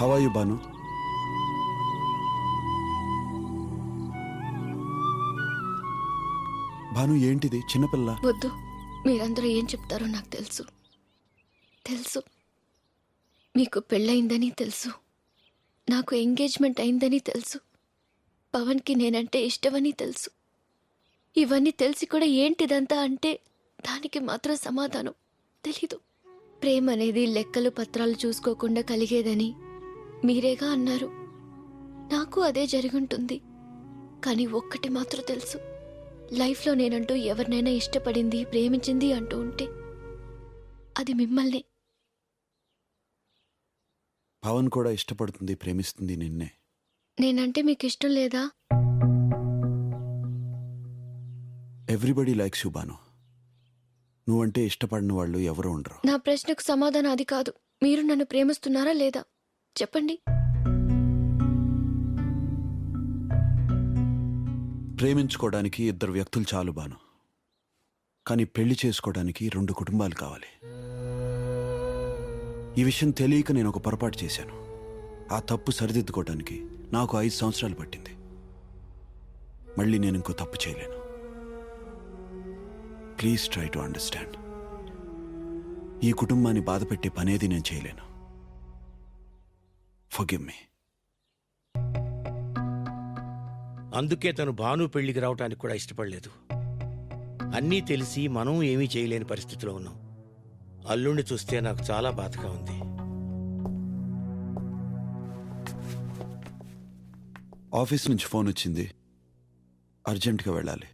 How are you Banu? Bhanu ఏంటిది చిన్నపిల్ల? వద్దు, మీరందరూ ఏం చెప్తారో నాకు తెలుసు. తెలుసు, మీకు పెళ్ళయిందని తెలుసు, నాకు ఎంగేజ్మెంట్ అయిందని తెలుసు, పవన్కి నేనంటే ఇష్టమని తెలుసు. ఇవన్నీ తెలిసి కూడా ఏంటిదంతా అంటే దానికి మాత్రం సమాధానం తెలీదు. ప్రేమ అనేది లెక్కలు పత్రాలు చూసుకోకుండా కలిగేదని మీరేగా అన్నారు. నాకు అదే జరుగుంటుంది. కానీ ఒక్కటి మాత్రం తెలుసు, లైఫ్లో నేనంటూ ఎవరినైనా ఇష్టపడింది ప్రేమించింది అంటూ ఉంటే అది మిమ్మల్నే. పవన్ కూడా ఇష్టపడుతుంది, ప్రేమిస్తుంది నిన్నే. నేనంటే మీకు ఇష్టం లేదా? Everybody likes you Banu. నువ్వంటే ఇష్టపడిన వాళ్ళు ఎవరు ఉండరు. నా ప్రశ్నకు సమాధానం అది కాదు. మీరు నన్ను ప్రేమిస్తున్నారా లేదా చెప్పండి. ప్రేమించుకోవడానికి ఇద్దరు వ్యక్తులు చాలు బాను. కానీ పెళ్లి చేసుకోవడానికి 2 కుటుంబాలు కావాలి. ఈ విషయం తెలియక నేను ఒక పొరపాటు చేశాను. ఆ తప్పు సరిదిద్దుకోవడానికి నాకు 5 సంవత్సరాలు పట్టింది. మళ్ళీ నేను ఇంకో తప్పు చేయలేను. Please try to understand. ఈ కుటుంబాన్ని బాధపెట్టే పనేది నేను చేయలేను. Forgive me. అందుకే తను భాను పెళ్లికి రావటానికి కూడా ఇష్టపడలేదు. అన్నీ తెలిసి మనం ఏమీ చేయలేని పరిస్థితిలో ఉన్నాం. అల్లుణ్ణి చూస్తే నాకు చాలా బాధగా ఉంది. ఆఫీస్ నుంచి ఫోన్ వచ్చింది, అర్జెంటుగా వెళ్ళాలి.